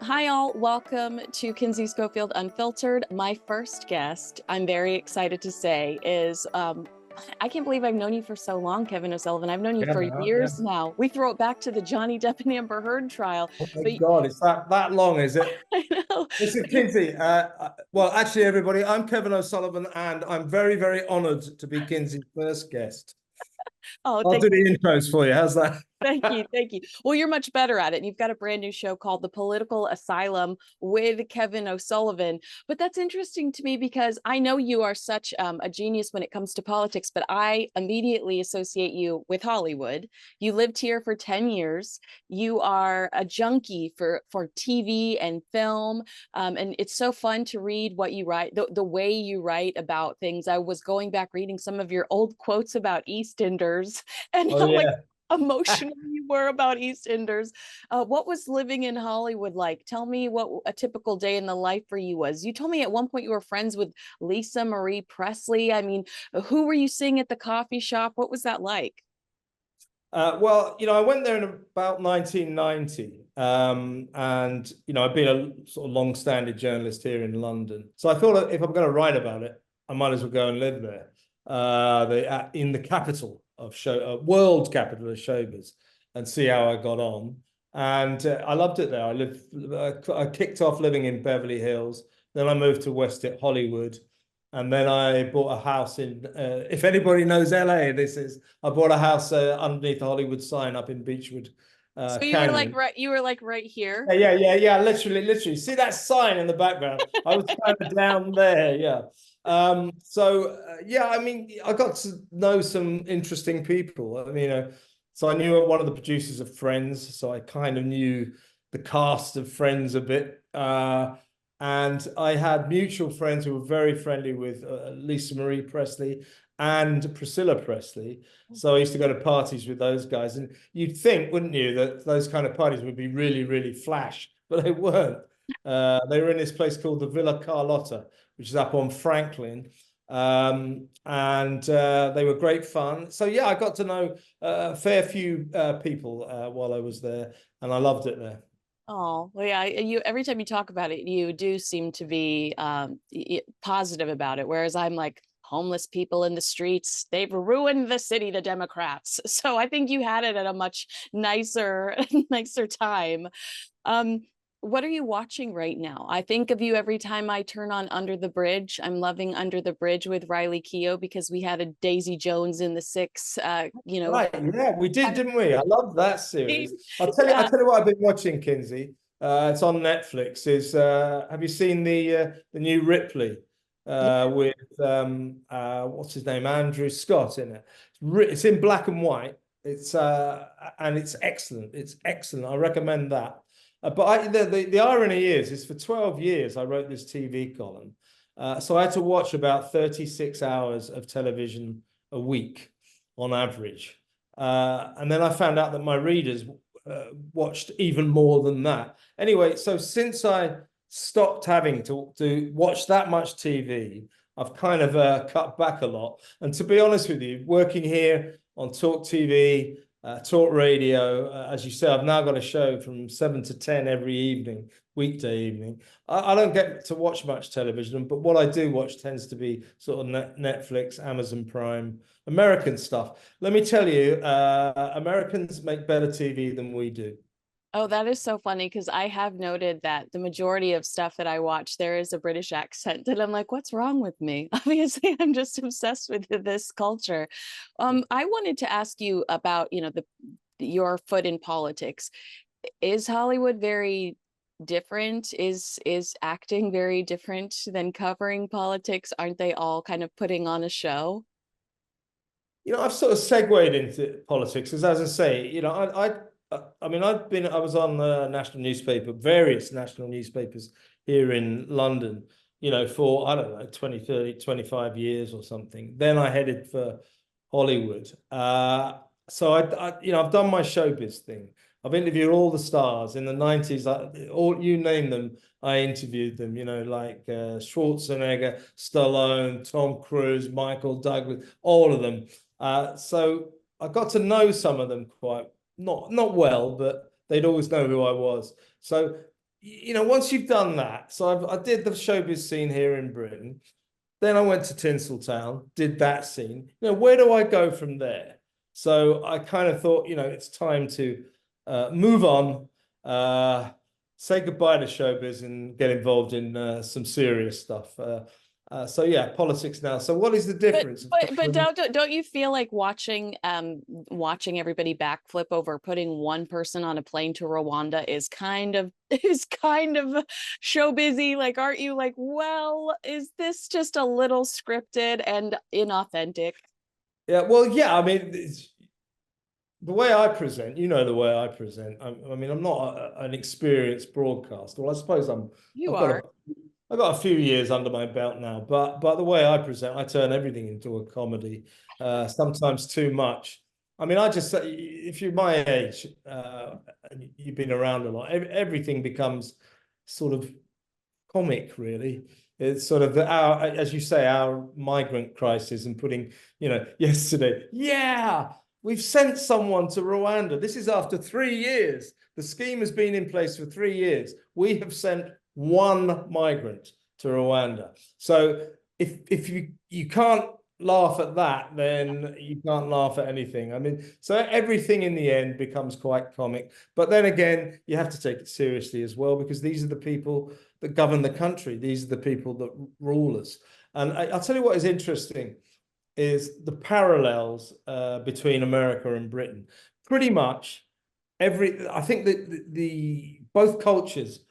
Hi, all. Welcome to Kinsey Schofield Unfiltered. My first guest, I'm very excited to say, is I can't believe I've known you for so long, Kevin O'Sullivan. I've known you Yeah, for man, yeah. years now. We throw it back to the Johnny Depp and Amber Heard trial. Oh my But God, it's that long, is it? I know. Listen, But you, Kinsey. Well, actually, everybody, I'm Kevin O'Sullivan, and I'm very, very honoured to be Kinsey's first guest. oh, I'll thank do you. the intros for you. How's that? Thank you. Thank you. Well, you're much better at it. And you've got a brand new show called The Political Asylum with Kevin O'Sullivan. But that's interesting to me because I know you are such a genius when it comes to politics, but I immediately associate you with Hollywood. You lived here for 10 years. You are a junkie for TV and film. And it's so fun to read what you write, the way you write about things. I was going back reading some of your old quotes about EastEnders and Oh how like yeah. emotional you were about EastEnders. What was living in Hollywood like? Tell me what a typical day in the life for you was. You told me at one point you were friends with Lisa Marie Presley. I mean, who were you seeing at the coffee shop? What was that like? Well, I went there in about 1990, and I've been a sort of long-standing journalist here in London. So I thought if I'm going to write about it, I might as well go and live there, in the capital of world capital of showbiz, and see how I got on. And I loved it there. I kicked off living in Beverly Hills. Then I moved to Hollywood. And then I bought a house in, if anybody knows LA, I bought a house underneath the Hollywood sign up in Beechwood So Canyon. you were like right here. Yeah. Literally. See that sign in the background? I was kind of down there. Yeah. Yeah, I mean, I got to know some interesting people. I mean, so I knew one of the producers of Friends, so I kind of knew the cast of Friends a bit. And I had mutual friends who were very friendly with Lisa Marie Presley and Priscilla Presley. So I used to go to parties with those guys. And you'd think, wouldn't you, that those kind of parties would be really, really flash, but they weren't. They were in this place called the Villa Carlotta, which is up on Franklin. And they were great fun. So yeah, I got to know a fair few people while I was there, and I loved it there. Oh, well, yeah, you every time you talk about it, you do seem to be positive about it, whereas I'm like homeless people in the streets, they've ruined the city, the Democrats. So I think you had it at a much nicer nicer time. Um, what are you watching right now? I think of you every time I turn on Under the Bridge. I'm loving Under the Bridge with Riley Keough because we had a Daisy Jones in the six, Right, yeah, we did, didn't we? I love that series. I yeah. tell you what I've been watching, Kinsey. It's on Netflix. Have you seen the new Ripley with what's his name, Andrew Scott in it? It's in black and white. And it's excellent. It's excellent. I recommend that. The irony is for 12 years I wrote this TV column, so I had to watch about 36 hours of television a week on average. And then I found out that my readers watched even more than that. Anyway, so since I stopped having to watch that much TV, I've kind of cut back a lot. And to be honest with you, working here on Talk TV, Talk Radio, as you say, I've now got a show from 7 to 10 every evening, weekday evening. I don't get to watch much television, but what I do watch tends to be sort of Netflix, Amazon Prime, American stuff. Let me tell you, Americans make better TV than we do. Oh, that is so funny because I have noted that the majority of stuff that I watch, there is a British accent, and I'm like, what's wrong with me? Obviously, I'm just obsessed with this culture. I wanted to ask you about, your foot in politics. Is Hollywood very different? Is acting very different than covering politics? Aren't they all kind of putting on a show? I've sort of segued into politics, as I say, I was on the national newspaper, various national newspapers here in London, for, I don't know, 20, 30, 25 years or something. Then I headed for Hollywood. So I've done my showbiz thing. I've interviewed all the stars in the 90s, all you name them, I interviewed them, like Schwarzenegger, Stallone, Tom Cruise, Michael Douglas, all of them. So I got to know some of them quite not well, but they'd always know who I was. So once you've done that, so I did the showbiz scene here in Britain. Then I went to Tinseltown, did that scene. Where do I go from there? So I kind of thought, it's time to move on, say goodbye to showbiz and get involved in some serious stuff. So yeah, politics now. So what is the But difference? but don't you feel like watching everybody backflip over putting one person on a plane to Rwanda is kind of show busy? Like, aren't you like, well, is this just a little scripted and inauthentic? Yeah, well, yeah. I mean, the way I present, the way I present. I mean, I'm not an experienced broadcaster. Well, I suppose You I've got are. a I've got a few years under my belt now, but the way I present, I turn everything into a comedy, sometimes too much. I mean, I just say, if you're my age, and you've been around a lot, everything becomes sort of comic, really. It's sort of as you say, our migrant crisis and putting, yesterday, yeah, we've sent someone to Rwanda. This is after 3 years. The scheme has been in place for 3 years. We have sent one migrant to Rwanda. So if you can't laugh at that, then you can't laugh at anything. I mean, so everything in the end becomes quite comic. But then again, you have to take it seriously as well, because these are the people that govern the country. These are the people that rule us. And I'll tell you what is interesting is the parallels between America and Britain. Pretty much I think that the both cultures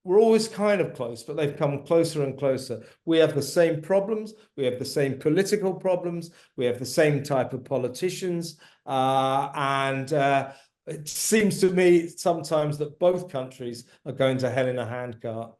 were always kind of close, but they've come closer and closer. We have the same problems. We have the same political problems. We have the same type of politicians. And it seems to me sometimes that both countries are going to hell in a handcart.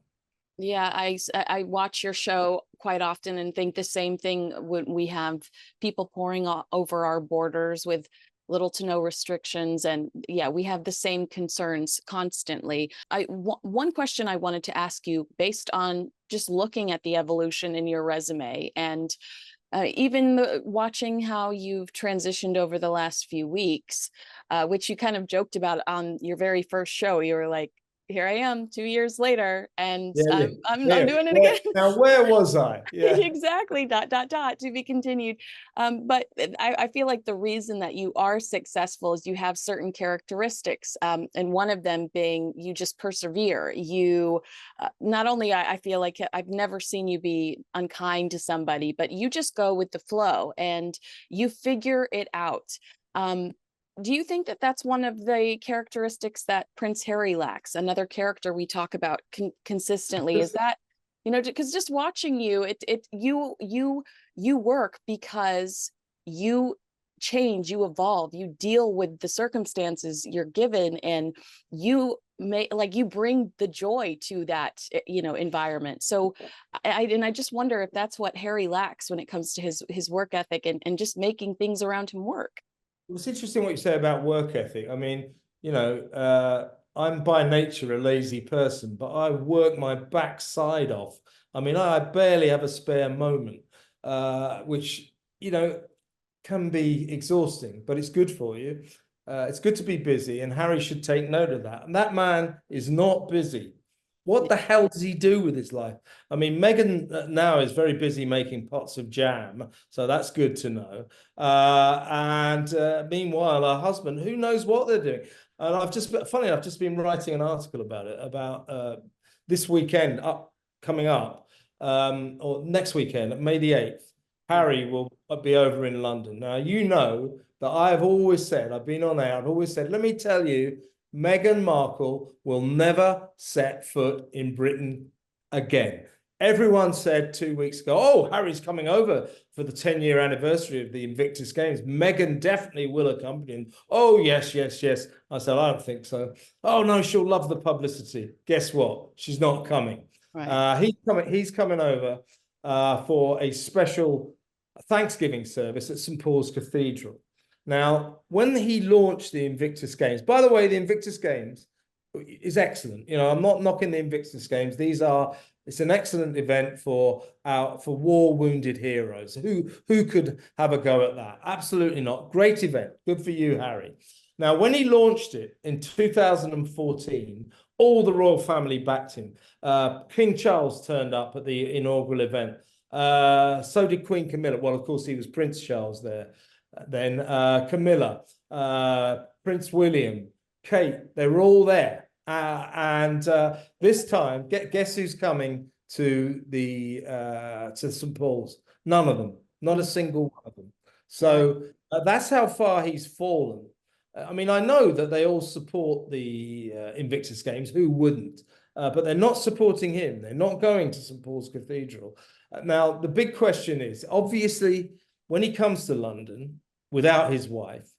Yeah, I watch your show quite often and think the same thing when we have people pouring over our borders with little to no restrictions. And yeah, we have the same concerns constantly. One question I wanted to ask you, based on just looking at the evolution in your resume and even watching how you've transitioned over the last few weeks, which you kind of joked about on your very first show. You were like, here I am 2 years later, and Yeah, yeah, I'm yeah. doing it again. Now, where was I? Yeah. Exactly. Dot dot dot to be continued. But I feel like the reason that you are successful is you have certain characteristics, and one of them being you just persevere. You not only I feel like I've never seen you be unkind to somebody, but you just go with the flow and you figure it out. Um, do you think that that's one of the characteristics that Prince Harry lacks? Another character we talk about consistently is that, because just watching you, you work because you change, you evolve, you deal with the circumstances you're given, and you bring the joy to that environment. So I just wonder if that's what Harry lacks when it comes to his work ethic and just making things around him work. It's interesting what you say about work ethic. I mean, I'm by nature a lazy person, but I work my backside off. I mean, I barely have a spare moment, which, can be exhausting, but it's good for you. It's good to be busy, and Harry should take note of that. And that man is not busy. What the hell does he do with his life? I mean, Meghan now is very busy making pots of jam, so that's good to know. And meanwhile, her husband, who knows what they're doing? And funny enough, just been writing an article about it, about this weekend coming up, or next weekend, May the 8th. Harry will be over in London. Now, that I've always said, I've been on air, I've always said, let me tell you, Meghan Markle will never set foot in Britain again. Everyone said 2 weeks ago, oh, Harry's coming over for the 10-year anniversary of the Invictus Games. Meghan definitely will accompany him. Oh, yes, yes, yes. I said, I don't think so. Oh, no, she'll love the publicity. Guess what? She's not coming. Right. He's coming over for a special Thanksgiving service at St. Paul's Cathedral. Now, when he launched the Invictus Games, by the way, the Invictus Games is excellent. I'm not knocking the Invictus Games. It's an excellent event for war wounded heroes. Who could have a go at that? Absolutely not. Great event. Good for you, Harry. Now, when he launched it in 2014, All the royal family backed him. King Charles turned up at the inaugural event. So did Queen Camilla. Well, of course, he was Prince Charles there. Then Camilla, Prince William, Kate, they were all there. And this time, guess who's coming to the to St. Paul's? None of them, not a single one of them. So that's how far he's fallen. I mean, I know that they all support the Invictus Games. Who wouldn't? But they're not supporting him. They're not going to St. Paul's Cathedral. Now, the big question is, obviously, when he comes to London without his wife,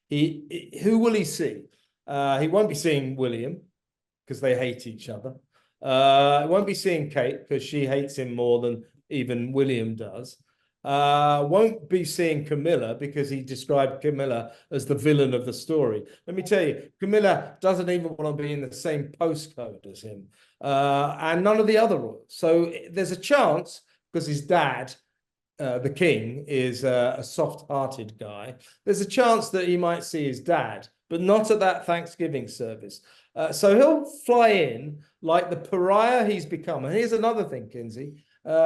who will he see? He won't be seeing William because they hate each other. He won't be seeing Kate because she hates him more than even William does. Won't be seeing Camilla because he described Camilla as the villain of the story. Let me tell you, Camilla doesn't even want to be in the same postcode as him, and none of the other royals. So there's a chance, because his dad, the king, is a soft-hearted guy. There's a chance that he might see his dad, but not at that Thanksgiving service. So he'll fly in like the pariah he's become. And here's another thing, Kinsey.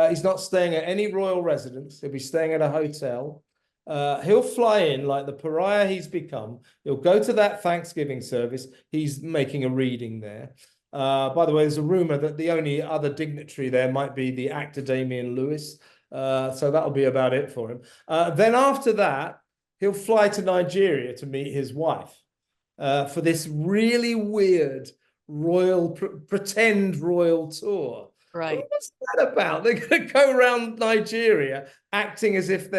He's not staying at any royal residence. He'll be staying at a hotel. He'll fly in like the pariah he's become. He'll go to that Thanksgiving service. He's making a reading there. By the way, there's a rumor that the only other dignitary there might be the actor Damian Lewis. So that'll be about it for him. Then after that, he'll fly to Nigeria to meet his wife for this really weird pretend royal tour. Right. What's that about? They're going to go around Nigeria acting as if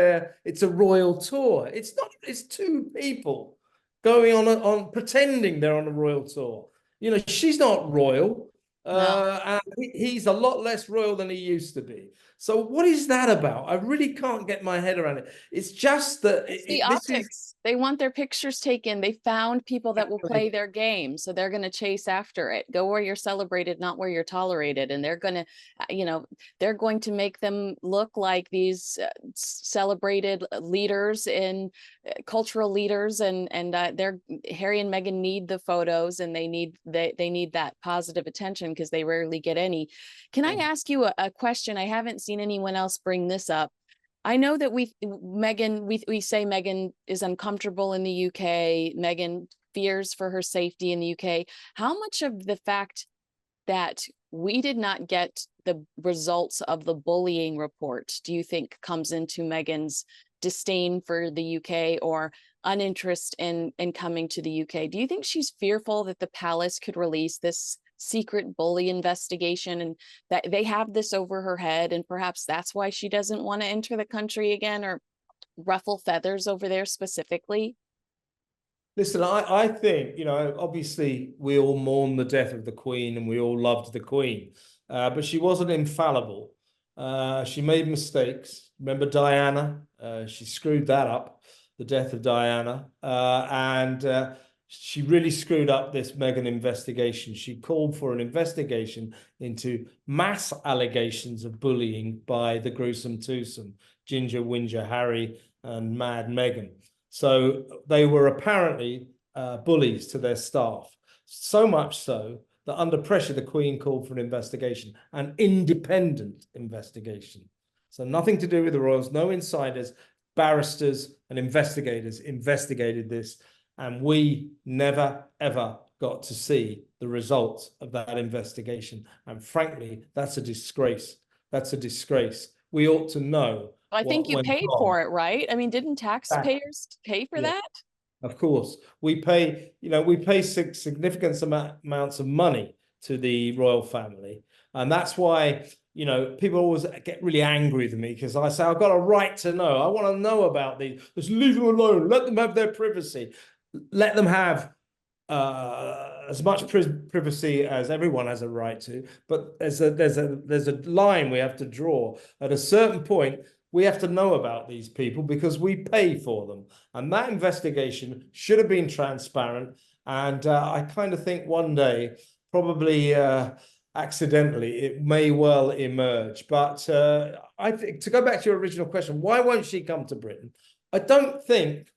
it's a royal tour. It's not. It's two people going on pretending they're on a royal tour. You know, she's not royal. And he's a lot less royal than he used to be. So what is that about? I really can't get my head around it. It's just that the optics. They want their pictures taken. They found people that will play their game, so they're going to chase after it. Go where you're celebrated, not where you're tolerated. And they're going to, they're going to make them look like these celebrated leaders and cultural leaders. And they're Harry and Meghan need the photos, and they need that positive attention because they rarely get any. Can I ask you a question? I haven't seen anyone else bring this up. I know that we say Meghan is uncomfortable in the UK. Meghan fears for her safety in the UK. How much of the fact that we did not get the results of the bullying report do you think comes into Meghan's disdain for the UK or uninterest in coming to the UK? Do you think she's fearful that the palace could release this secret bully investigation and that they have this over her head, and perhaps that's why she doesn't want to enter the country again or ruffle feathers over there specifically? Listen, I think, obviously we all mourn the death of the Queen and we all loved the Queen, but she wasn't infallible. She made mistakes. Remember Diana? She screwed that up, the death of Diana. And she really screwed up this Meghan investigation. She called for an investigation into mass allegations of bullying by the gruesome twosome, Ginger, Whinger, Harry, and Mad Meghan. So they were apparently bullies to their staff, so much so that under pressure, the Queen called for an investigation, an independent investigation. So nothing to do with the royals, no insiders, barristers and investigators investigated this. And we never, ever got to see the results of that investigation. And frankly, that's a disgrace. That's a disgrace. We ought to know. I think you paid for it, right? I mean, didn't taxpayers pay for that? Of course. We pay significant amounts of money to the royal family. And that's why, people always get really angry with me because I say, I've got a right to know. I want to know about these. Just leave them alone. Let them have their privacy. Let them have as much privacy as everyone has a right to, but there's a line we have to draw. At a certain point, we have to know about these people because we pay for them, and that investigation should have been transparent. And I kind of think one day, probably accidentally, it may well emerge. But I think, to go back to your original question, why won't she come to Britain? I don't think.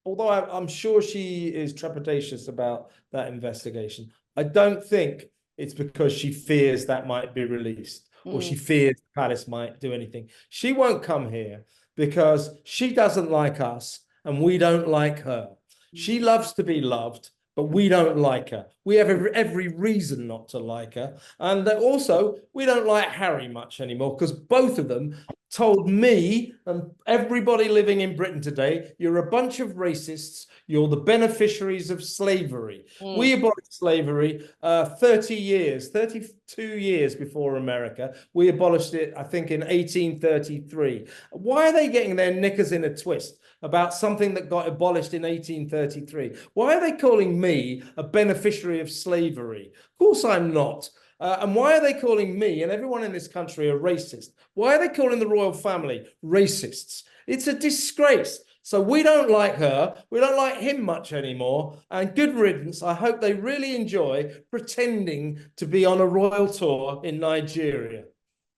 Although I'm sure she is trepidatious about that investigation, I don't think it's because she fears that might be released or she fears the palace might do anything. She won't come here because she doesn't like us and we don't like her. She loves to be loved, but we don't like her. We have every reason not to like her. And also, we don't like Harry much anymore because both of them told me and everybody living in Britain today, you're a bunch of racists. You're the beneficiaries of slavery. We abolished slavery 32 years before America. We abolished it, I think, in 1833. Why are they getting their knickers in a twist about something that got abolished in 1833? Why are they calling me a beneficiary of slavery? Of course I'm not. And why are they calling me and everyone in this country a racist? Why are they calling the royal family racists? It's a disgrace. So we don't like her. We don't like him much anymore. And good riddance. I hope they really enjoy pretending to be on a royal tour in Nigeria.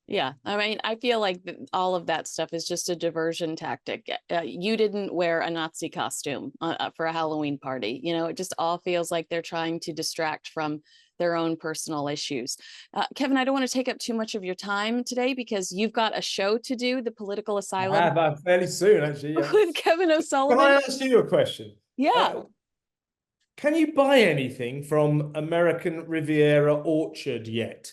Yeah, I mean, I feel like all of that stuff is just a diversion tactic. You didn't wear a Nazi costume for a Halloween party. You know, it just all feels like they're trying to distract from their own personal issues. Kevin, I don't want to take up too much of your time today because you've got a show to do, The Political Asylum. I have fairly soon, actually. Yeah. With Kevin O'Sullivan. Can I ask you a question? Yeah. Can you buy anything from American Riviera Orchard yet?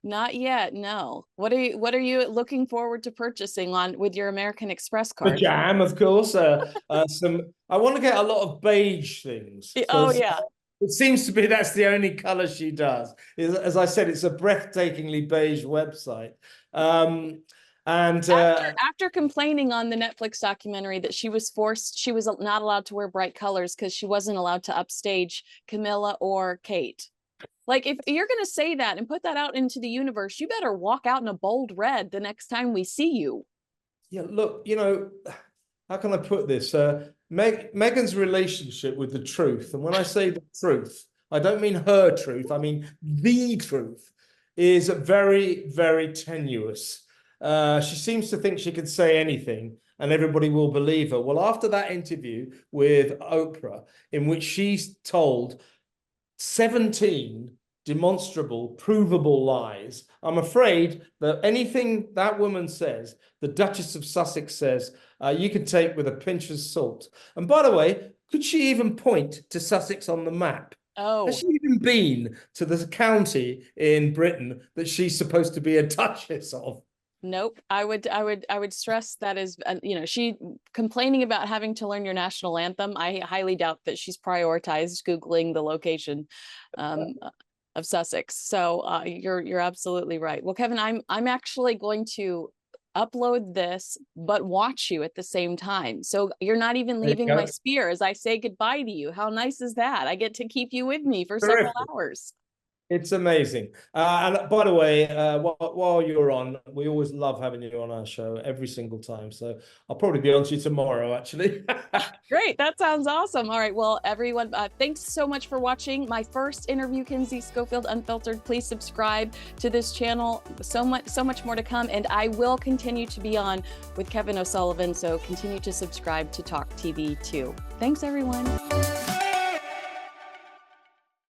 Not yet, no. What are you looking forward to purchasing on with your American Express card? The jam, of course. Some. I want to get a lot of beige things. Oh yeah. It seems to be that's the only color she does. As I said, it's a breathtakingly beige website. After complaining on the Netflix documentary that she was not allowed to wear bright colors because she wasn't allowed to upstage Camilla or Kate. Like, if you're going to say that and put that out into the universe, you better walk out in a bold red the next time we see you. Yeah, look, you know, how can I put this? Meghan's relationship with the truth, and when I say the truth, I don't mean her truth, I mean the truth, is very, very tenuous. She seems to think she can say anything and everybody will believe her. Well, after that interview with Oprah, in which she's told 17 demonstrable, provable lies, I'm afraid that anything that woman says, the Duchess of Sussex says, you can take with a pinch of salt. And by the way, could she even point to Sussex on the map? Oh, has she even been to the county in Britain that she's supposed to be a duchess of? Nope. I would stress that is, you know, she complaining about having to learn your national anthem. I highly doubt that she's prioritized Googling the location of Sussex. So you're absolutely right. Well, Kevin, I'm actually going to upload this, but watch you at the same time. So you're not even leaving my sphere as I say goodbye to you. How nice is that? I get to keep you with me for several hours. It's amazing. And by the way, while you're on, we always love having you on our show every single time. So I'll probably be on to you tomorrow, actually. Great. That sounds awesome. All right. Well, everyone, thanks so much for watching my first interview, Kinsey Schofield Unfiltered. Please subscribe to this channel. So much more to come. And I will continue to be on with Kevin O'Sullivan. So continue to subscribe to Talk TV too. Thanks, everyone.